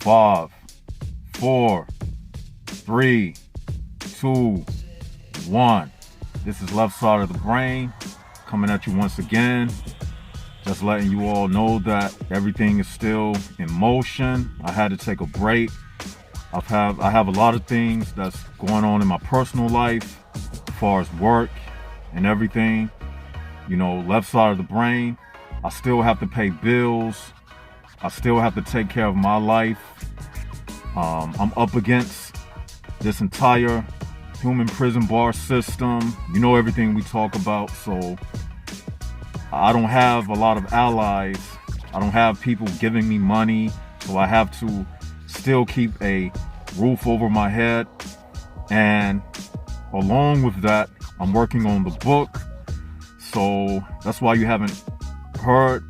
5, 4, 3, 2, 1. This is Left Side of the Brain coming at you once again. Just letting you all know that everything is still in motion. I had to take a break. I have a lot of things that's going on in my personal life as far as work and everything. You know, left side of the brain. I still have to pay bills. I still have to take care of my life. I'm up against this entire human prison bar system. You know everything we talk about. So I don't have a lot of allies. I don't have people giving me money. So I have to still keep a roof over my head. And along with that, I'm working on the book. So that's why you haven't heard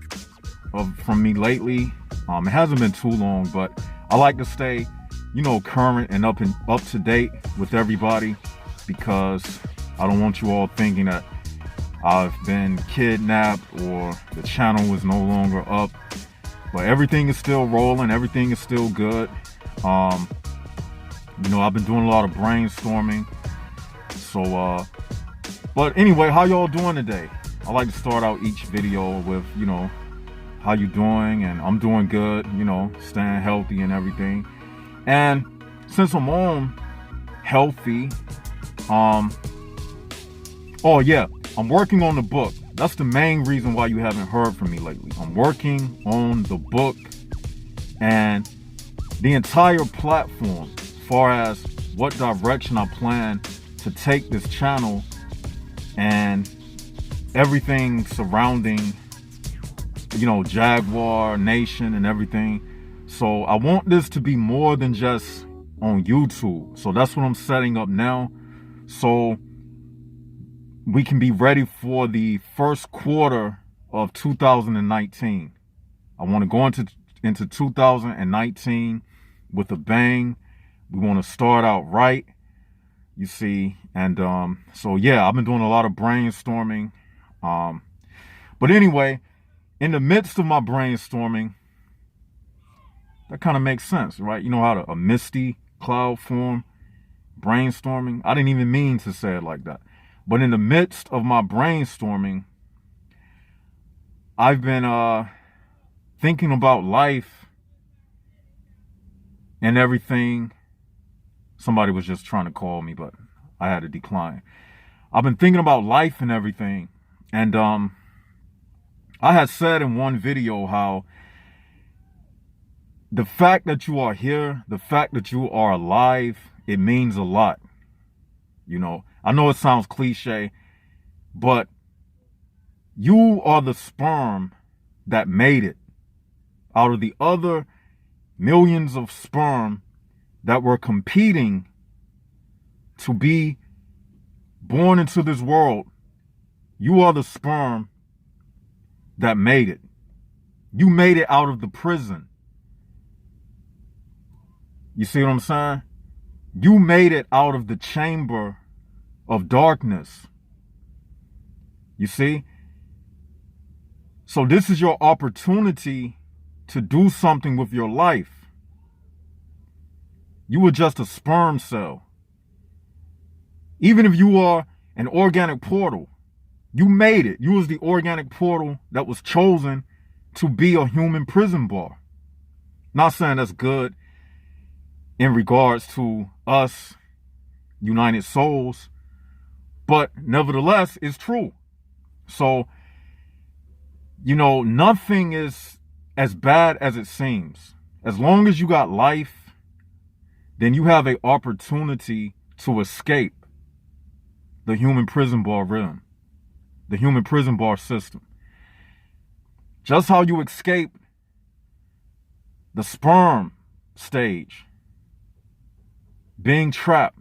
from me lately. It hasn't been too long, but I like to stay, current and up to date with everybody, because I don't want you all thinking that I've been kidnapped or the channel is no longer up. But everything is still rolling. Everything is still good. I've been doing a lot of brainstorming. So, but anyway, how y'all doing today? I like to start out each video with, how you doing? And I'm doing good, staying healthy and everything. And since I'm on healthy, I'm working on the book. That's the main reason why you haven't heard from me lately. I'm working on the book, and the entire platform, as far as what direction I plan to take this channel and everything surrounding, Jaguar Nation and everything. So I want this to be more than just on YouTube. So that's what I'm setting up now. So we can be ready for the first quarter of 2019. I want to go into 2019 with a bang. We want to start out right, you see. And so yeah, I've been doing a lot of brainstorming. But anyway, in the midst of my brainstorming, that kind of makes sense, right? You know how a misty cloud form, brainstorming. I didn't even mean to say it like that. But in the midst of my brainstorming, I've been thinking about life and everything. Somebody was just trying to call me, but I had to decline. I've been thinking about life and everything. And I had said in one video how the fact that you are here, the fact that you are alive, it means a lot. I know it sounds cliche, but you are the sperm that made it out of the other millions of sperm that were competing to be born into this world. You are the sperm that made it. You made it out of the prison. You see what I'm saying? You made it out of the chamber of darkness. You see? So this is your opportunity to do something with your life. You were just a sperm cell. Even if you are an organic portal, you made it. You was the organic portal that was chosen to be a human prison bar. Not saying that's good in regards to us united souls, but nevertheless, it's true. So, nothing is as bad as it seems. As long as you got life, then you have an opportunity to escape the human prison bar realm, the human prison bar system. Just how you escape the sperm stage, being trapped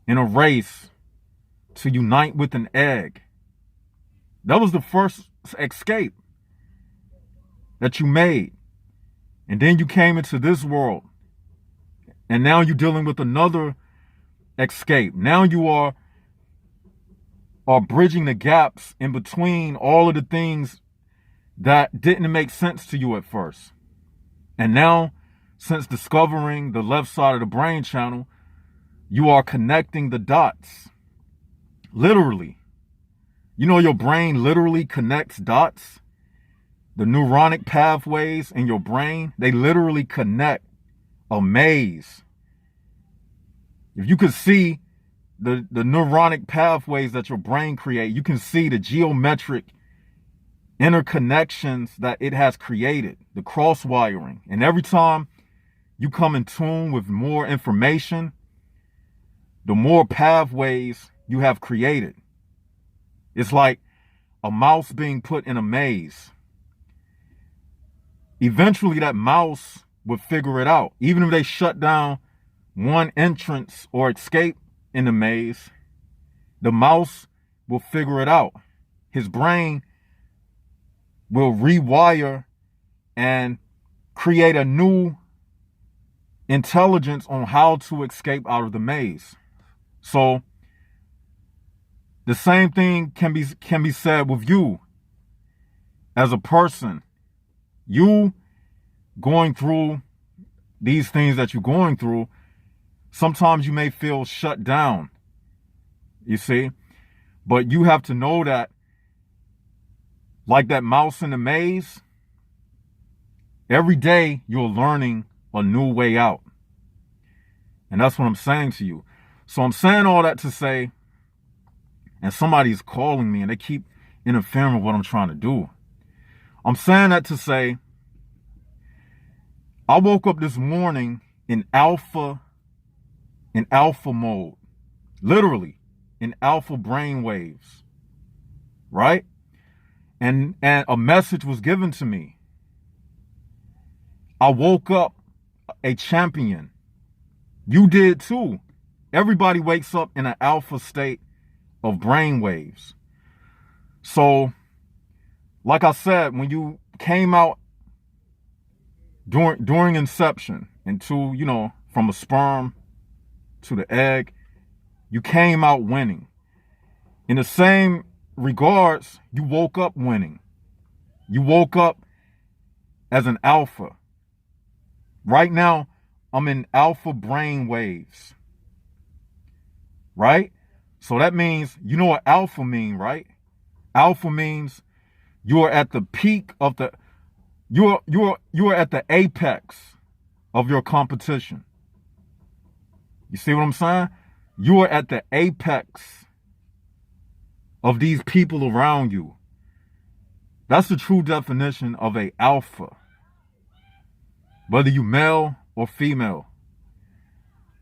in a race to unite with an egg. That was the first escape that you made. And then you came into this world. And now you're dealing with another escape. Now you are bridging the gaps in between all of the things that didn't make sense to you at first. And now, since discovering the left side of the brain channel, you are connecting the dots. Literally. You know, your brain literally connects dots. The neuronic pathways in your brain, they literally connect a maze. If you could see the neuronic pathways that your brain create, you can see the geometric interconnections that it has created, the cross wiring. And every time you come in tune with more information, the more pathways you have created. It's like a mouse being put in a maze. Eventually that mouse would figure it out. Even if they shut down one entrance or escape in the maze, the mouse will figure it out. His brain will rewire and create a new intelligence on how to escape out of the maze. So the same thing can be said with you as a person. You going through these things that you're going through, sometimes you may feel shut down, you see, but you have to know that, like that mouse in the maze, every day you're learning a new way out. And that's what I'm saying to you. So I'm saying all that to say, and somebody's calling me and they keep interfering with what I'm trying to do. I'm saying that to say, I woke up this morning in alpha mode, literally in alpha brain waves, right? And a message was given to me. I woke up a champion. You did too. Everybody wakes up in an alpha state of brain waves. So, like I said, when you came out during inception into, you know, from a sperm to the egg, you came out winning. In the same regards, you woke up winning. You woke up as an alpha. Right now, I'm in alpha brain waves. Right? So that means, you know what alpha mean, right? Alpha means you're at the peak of the, you're at the apex of your competition. You see what I'm saying? You are at the apex of these people around you. That's the true definition of a alpha. Whether you male or female,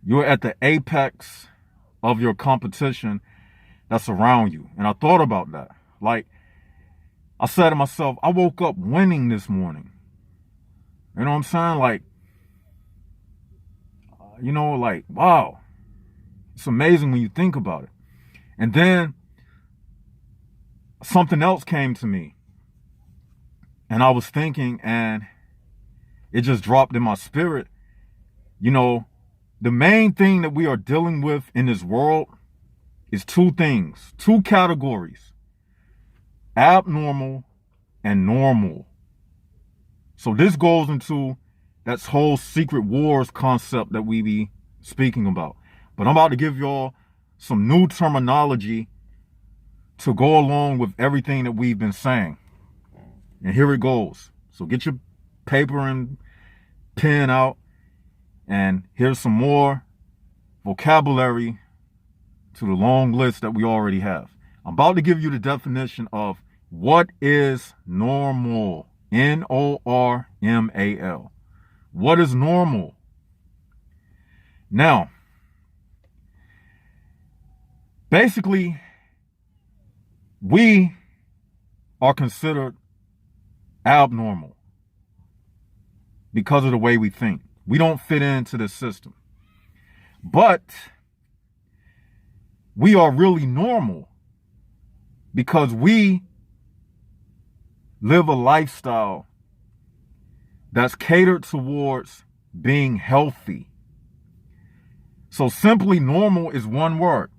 you're at the apex of your competition that's around you. And I thought about that. Like, I said to myself, I woke up winning this morning. You know what I'm saying? Like, you know, like, wow. It's amazing when you think about it. And then something else came to me. And I was thinking, and it just dropped in my spirit. You know, the main thing that we are dealing with in this world is two things, two categories: abnormal and normal. So this goes into that whole secret wars concept that we be speaking about. But I'm about to give y'all some new terminology to go along with everything that we've been saying. And here it goes. So get your paper and pen out. And here's some more vocabulary to the long list that we already have. I'm about to give you the definition of what is normal. Normal. What is normal? Now, basically, we are considered abnormal because of the way we think. We don't fit into this system. But we are really normal because we live a lifestyle that's catered towards being healthy. So simply, normal is one word.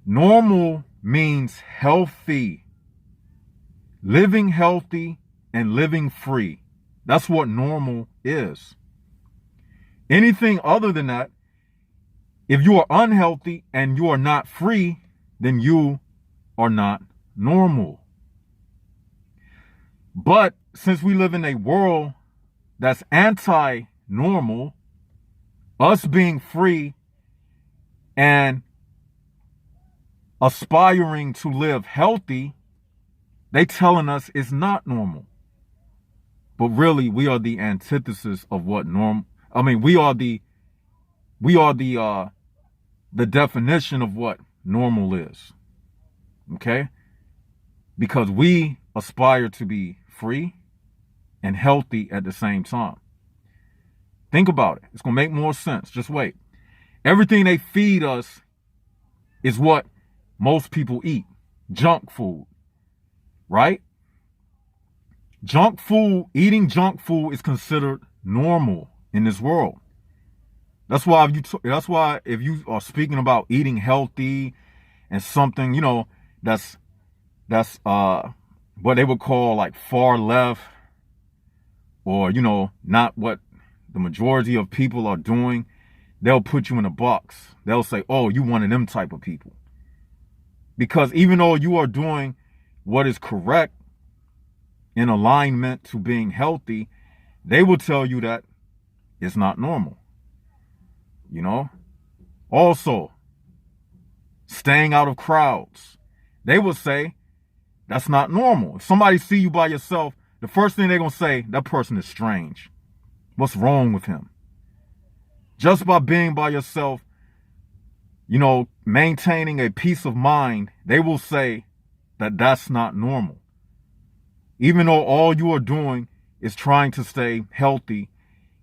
Normal means healthy, living healthy and living free. That's what normal is. Anything other than that, if you are unhealthy and you are not free, then you are not normal. But since we live in a world that's anti-normal, us being free and aspiring to live healthy, they telling us it's not normal. But really, we are the antithesis of what normal. I mean, we are the definition of what normal is. Okay? Because we aspire to be free and healthy at the same time. Think about it. It's going to make more sense. Just wait. Everything they feed us is what most people eat. Junk food. Right? Junk food, eating junk food is considered normal in this world. That's why if you are speaking about eating healthy and something, you know, that's what they would call like far left, or, you know, not what the majority of people are doing, they'll put you in a box. They'll say, oh, you one of them type of people. Because even though you are doing what is correct in alignment to being healthy, they will tell you that it's not normal. You know? Also, staying out of crowds. They will say that's not normal. If somebody see you by yourself, the first thing they're going to say, that person is strange. What's wrong with him? Just by being by yourself, you know, maintaining a peace of mind, they will say that that's not normal. Even though all you are doing is trying to stay healthy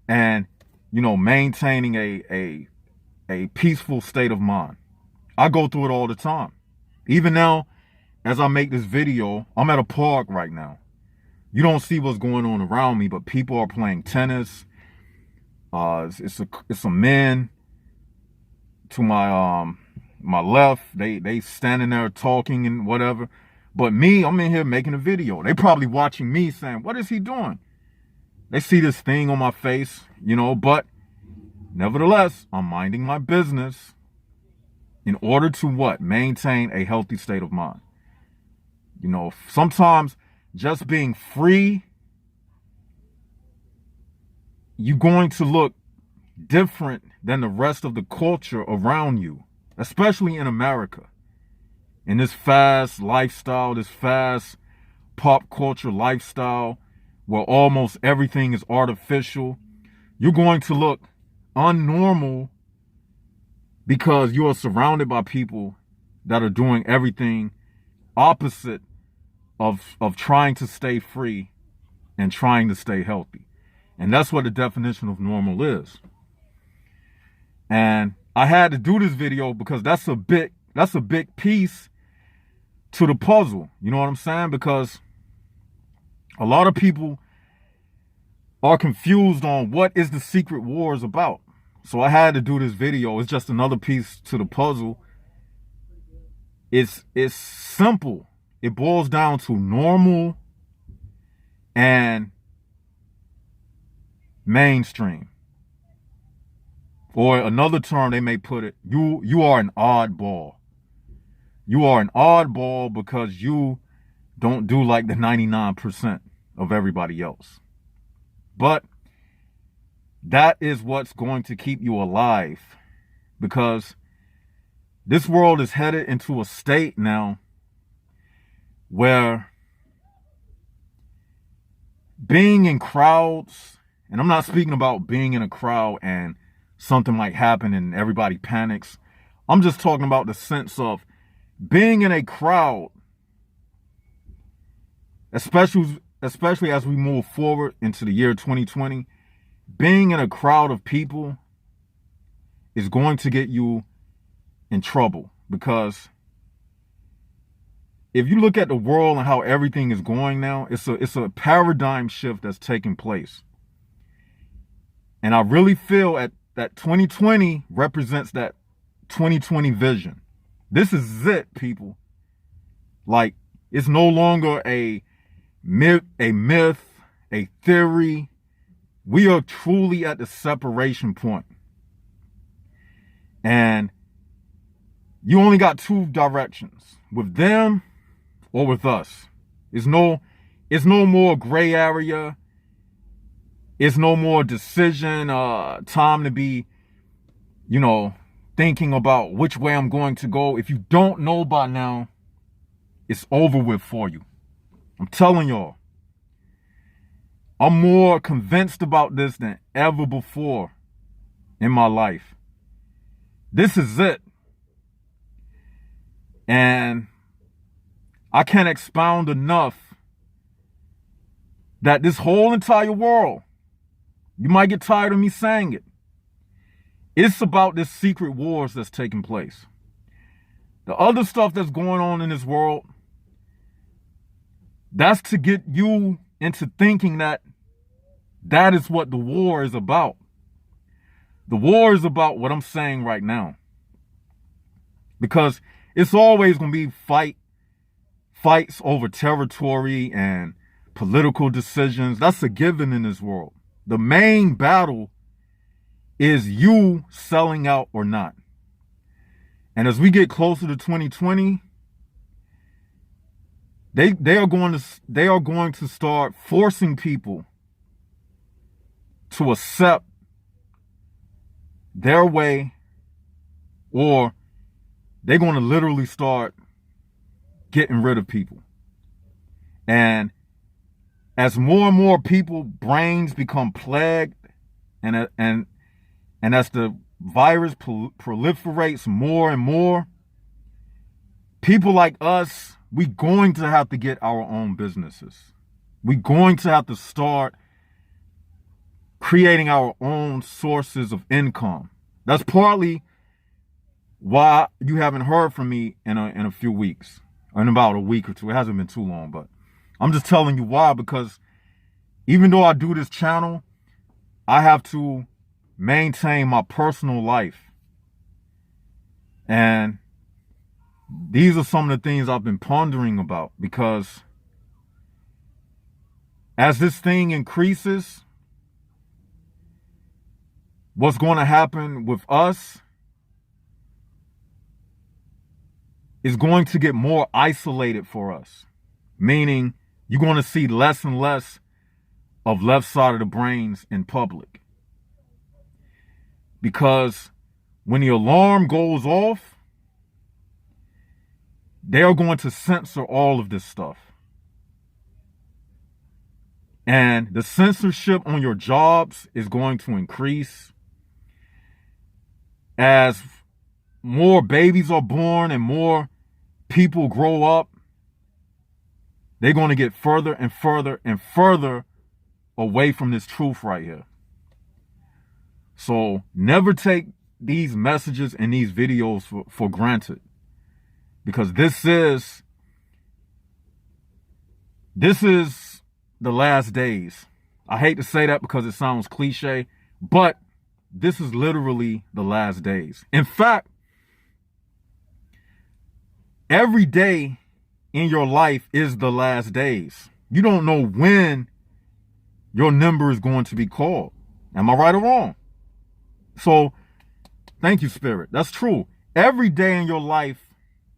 and, you know, maintaining a peaceful state of mind. I go through it all the time. Even now, as I make this video, I'm at a park right now. You don't see what's going on around me, but people are playing tennis. It's a men to my left. They standing there talking and whatever. But me, I'm in here making a video. They probably watching me saying, what is he doing? They see this thing on my face, you know, but nevertheless, I'm minding my business in order to what? Maintain a healthy state of mind. You know, sometimes just being free, you're going to look different than the rest of the culture around you, especially in America. In this fast lifestyle, this fast pop culture lifestyle where almost everything is artificial, you're going to look unnormal because you are surrounded by people that are doing everything opposite of trying to stay free and trying to stay healthy. And that's what the definition of normal is. And I had to do this video because that's a big piece to the puzzle. You know what I'm saying? Because a lot of people are confused on what is the secret wars about. So I had to do this video. It's just another piece to the puzzle. It's simple. It boils down to normal and mainstream. Or another term they may put it, you are an oddball. You are an oddball because you don't do like the 99% of everybody else. But that is what's going to keep you alive, because this world is headed into a state now where being in crowds, and I'm not speaking about being in a crowd and something might happen and everybody panics. I'm just talking about the sense of being in a crowd, especially as we move forward into the year 2020, being in a crowd of people is going to get you in trouble. Because if you look at the world and how everything is going now, it's a paradigm shift that's taking place. And I really feel that 2020 represents that 2020 vision. This is it, people. Like, it's no longer a myth, a theory. we are truly at the separation point. And you only got two directions, with them or with us. It's no more gray area. It's no more decision, time to be, thinking about which way I'm going to go. If you don't know by now, it's over with for you. I'm telling y'all. I'm more convinced about this than ever before in my life. This is it. And I can't expound enough that this whole entire world, you might get tired of me saying it, it's about this secret wars that's taking place. The other stuff that's going on in this world, that's to get you into thinking that that is what the war is about. The war is about what I'm saying right now. Because it's always going to be fights over territory and political decisions. That's a given in this world. The main battle is you selling out or not. And as we get closer to 2020, they are going to start forcing people to accept their way, or they're going to literally start getting rid of people. And as more and more people brains become plagued, and as the virus proliferates more and more, people like us, we're going to have to get our own businesses. We're going to have to start creating our own sources of income. That's partly why you haven't heard from me in a few weeks, or in about a week or two. It hasn't been too long, but I'm just telling you why, because even though I do this channel, I have to maintain my personal life. And these are some of the things I've been pondering about, because as this thing increases, what's going to happen with us is going to get more isolated for us. Meaning you're going to see less and less of left side of the brains in public. Because when the alarm goes off, they are going to censor all of this stuff. And the censorship on your jobs is going to increase. As more babies are born and more people grow up, they're going to get further and further and further away from this truth right here. So never take these messages and these videos for granted. Because this is the last days. I hate to say that because it sounds cliche, but this is literally the last days. In fact, every day in your life is the last days. You don't know when your number is going to be called. Am I right or wrong? So, thank you, Spirit. That's true. Every day in your life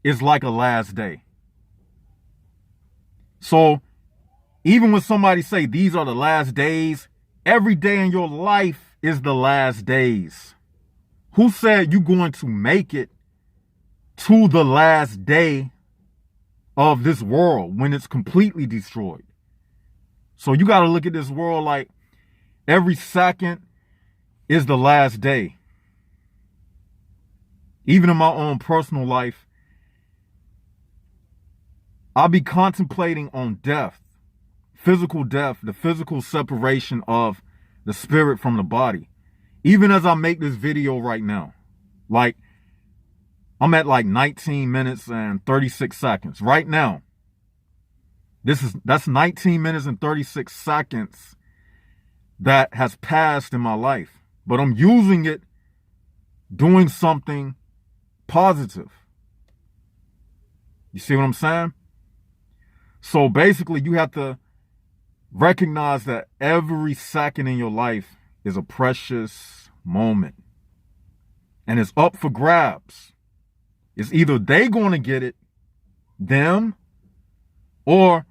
is like a last day. So, even when somebody say these are the last days, every day in your life is the last days. Who said you're going to make it to the last day of this world when it's completely destroyed? So you got to look at this world like every second is the last day. Even in my own personal life, I'll be contemplating on death, physical death, the physical separation of the spirit from the body. Even as I make this video right now, like I'm at like 19 minutes and 36 seconds right now. That's 19 minutes and 36 seconds that has passed in my life, but I'm using it doing something positive. You see what I'm saying? So basically you have to Recognize that every second in your life is a precious moment. And it's up for grabs. It's either they going to get it, them, or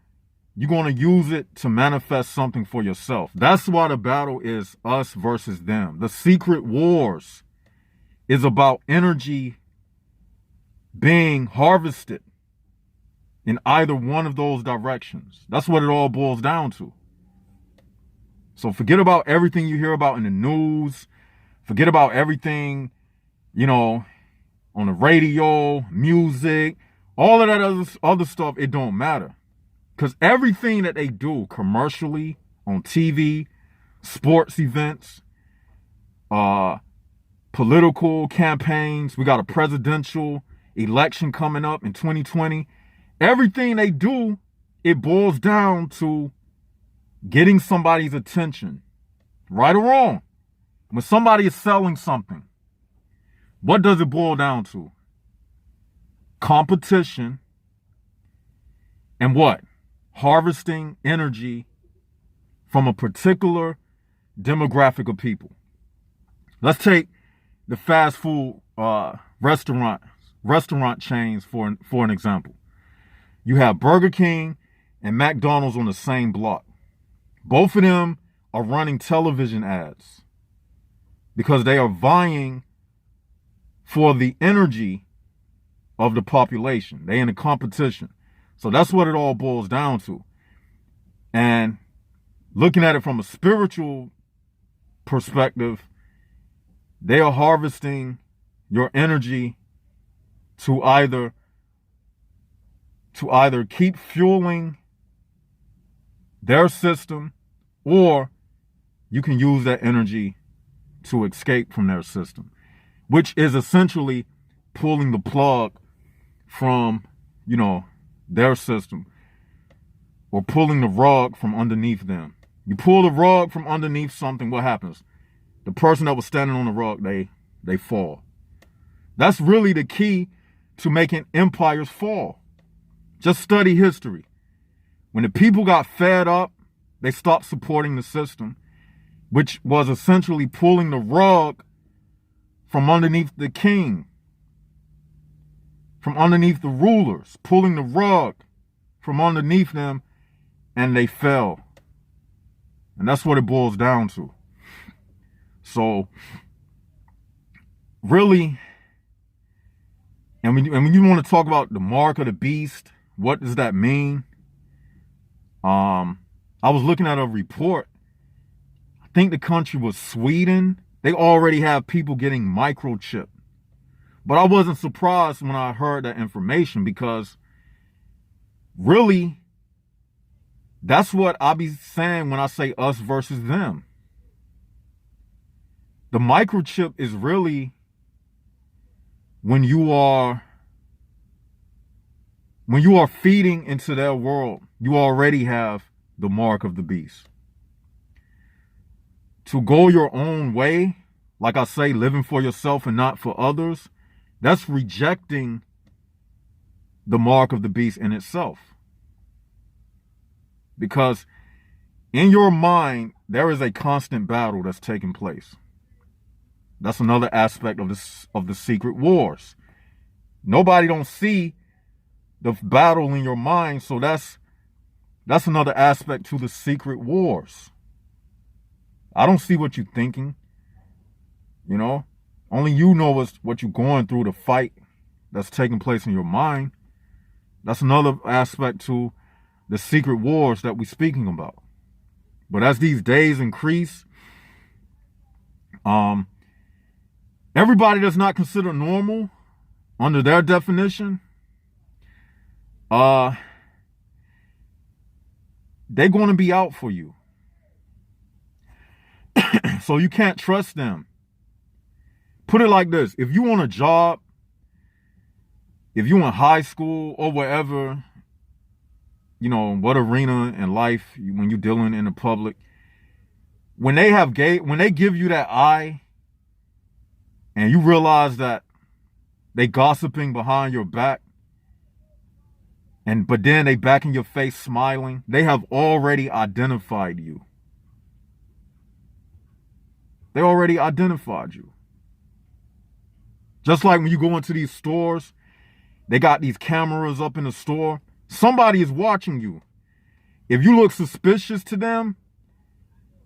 you're going to use it to manifest something for yourself. That's why the battle is us versus them. The secret wars is about energy being harvested in either one of those directions. That's what it all boils down to. So forget about everything you hear about in the news. Forget about everything, on the radio, music, all of that other stuff. It don't matter. Because everything that they do commercially, on TV, sports events, political campaigns, we got a presidential election coming up in 2020. Everything they do, it boils down to getting somebody's attention, right or wrong. When somebody is selling something, what does it boil down to? Competition and what? Harvesting energy from a particular demographic of people. Let's take the fast food restaurant chains for an example. You have Burger King and McDonald's on the same block. Both of them are running television ads because they are vying for the energy of the population. They in a competition. So that's what it all boils down to. And looking at it from a spiritual perspective, they are harvesting your energy to either keep fueling their system, or you can use that energy to escape from their system, which is essentially pulling the plug from, their system, or pulling the rug from underneath them. You pull the rug from underneath something, what happens? The person that was standing on the rug, they fall. That's really the key to making empires fall. Just study history. When the people got fed up, they stopped supporting the system, which was essentially pulling the rug from underneath the king, from underneath the rulers, pulling the rug from underneath them, and they fell. And that's what it boils down to. So, really, and when you want to talk about the mark of the beast, what does that mean? I was looking at a report. I think the country was Sweden. They already have people getting microchipped. But I wasn't surprised when I heard that information, because really, that's what I be saying when I say us versus them. The microchip is really when you are feeding into their world, you already have the mark of the beast. To go your own way, like I say, living for yourself and not for others, that's rejecting the mark of the beast in itself. Because in your mind, there is a constant battle that's taking place. That's another aspect of the secret wars. Nobody don't see the battle in your mind, so that's another aspect to the secret wars. I don't see what you're thinking. Only you know what you're going through, the fight that's taking place in your mind. That's another aspect to the secret wars that we're speaking about. But as these days increase, everybody that's not considered normal under their definition, they're going to be out for you. So you can't trust them. Put it like this. If you on a job, if you in high school or wherever, what arena in life, when you're dealing in the public, when they give you that eye and you realize that they gossiping behind your back, but then they back in your face smiling. They have already identified you. They already identified you. Just like when you go into these stores, they got these cameras up in the store. Somebody is watching you. If you look suspicious to them,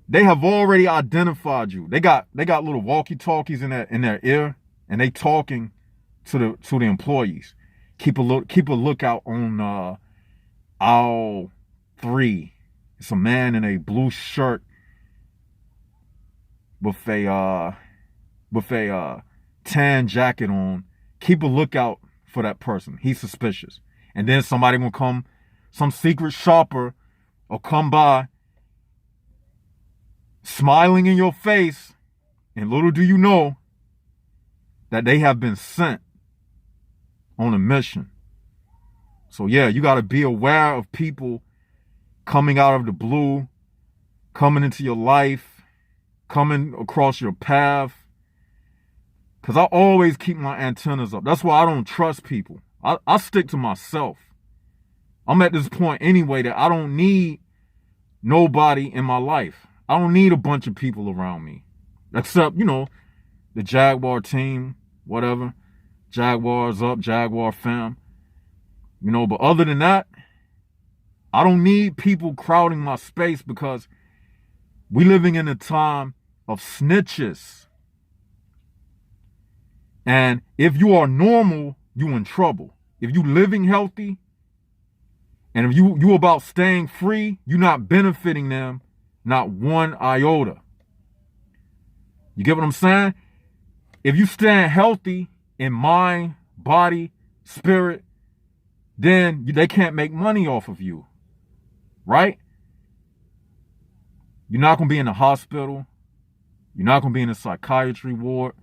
they have already identified you. They got little walkie-talkies in their ear, and they talking to the employees. Keep a lookout on aisle 3. It's a man in a blue shirt with a tan jacket on. Keep a lookout for that person. He's suspicious. And then somebody will come, some secret shopper will come by, smiling in your face, and little do you know that they have been sent on a mission. So yeah, you got to be aware of people coming out of the blue, coming into your life, coming across your path. Because I always keep my antennas up. That's why I don't trust people. I stick to myself. I'm at this point anyway that I don't need nobody in my life. I don't need a bunch of people around me. Except, the Jaguar team, whatever. Jaguars up, Jaguar fam. But other than that, I don't need people crowding my space because we living in a time of snitches. And if you are normal, you in trouble. If you living healthy, and if you about staying free, you're not benefiting them, not one iota. You get what I'm saying? If you stand healthy in mind, body, spirit, then they can't make money off of you, right? You're not going to be in the hospital. You're not going to be in a psychiatry ward.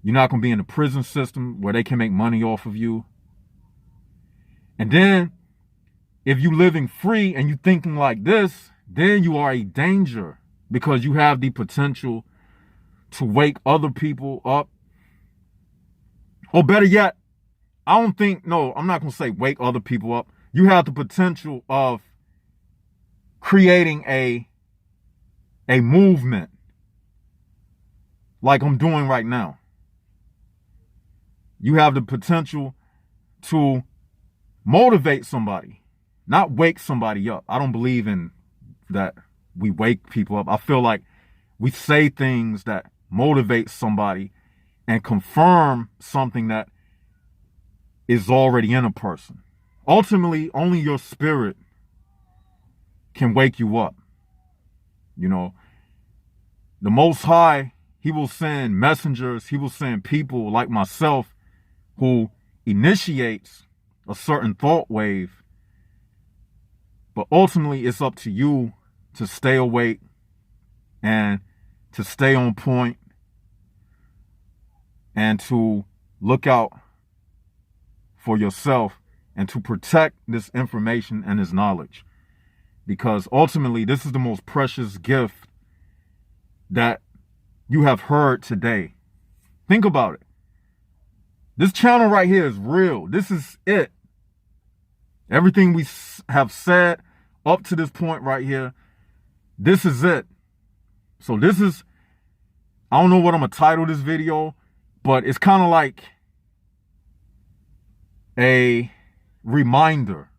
You're not going to be in the prison system where they can make money off of you. And then, if you're living free and you're thinking like this, then you are a danger because you have the potential to wake other people up. Or better yet, I'm not going to say wake other people up. You have the potential of creating a movement like I'm doing right now. You have the potential to motivate somebody, not wake somebody up. I don't believe in that we wake people up. I feel like we say things that motivate somebody and confirm something that is already in a person. Ultimately, only your spirit can wake you up. The Most High, He will send messengers, He will send people like myself who initiates a certain thought wave. But ultimately, it's up to you to stay awake and to stay on point and to look out for yourself and to protect this information and this knowledge. Because ultimately, this is the most precious gift that you have heard today. Think about it. This channel right here is real. This is it. Everything we have said up to this point right here, this is it. So this is, I don't know what I'm going to title this video, but it's kind of like a reminder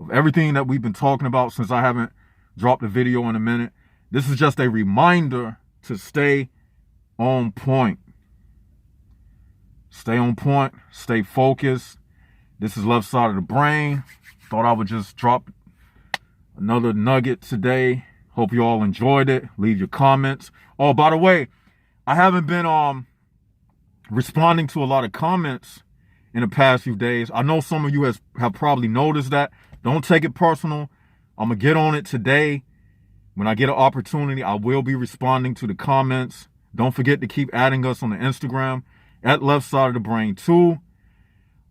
of everything that we've been talking about since I haven't dropped a video in a minute. This is just a reminder to stay on point. Stay on point, stay focused. This is Left Side of the Brain. Thought I would just drop another nugget today. Hope you all enjoyed it. Leave your comments. Oh, by the way, I haven't been responding to a lot of comments in the past few days. I know some of you have probably noticed that. Don't take it personal. I'm going to get on it today. When I get an opportunity, I will be responding to the comments. Don't forget to keep adding us on the Instagram at Left Side of the Brain 2.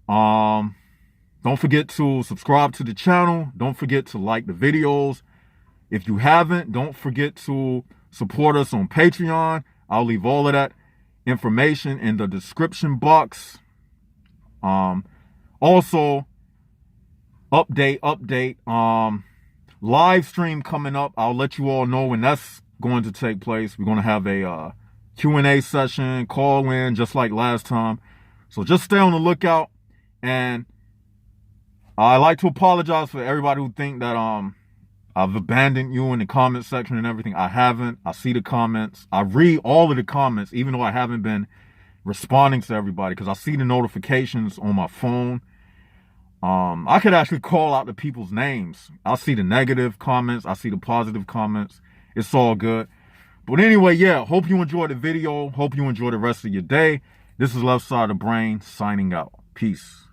Don't forget to subscribe to the channel. Don't forget to like the videos. If you haven't, don't forget to support us on Patreon. I'll leave all of that information in the description box. Also, update. Live stream coming up. I'll let you all know when that's going to take place. We're going to have a Q&A session, call in, just like last time. So just stay on the lookout. And I like to apologize for everybody who think that I've abandoned you in the comment section and everything. I haven't. I see the comments. I read all of the comments, even though I haven't been responding to everybody, because I see the notifications on my phone. I could actually call out the people's names. I see the negative comments. I see the positive comments. It's all good. But anyway, yeah, hope you enjoyed the video. Hope you enjoy the rest of your day. This is Left Side of the Brain signing out. Peace.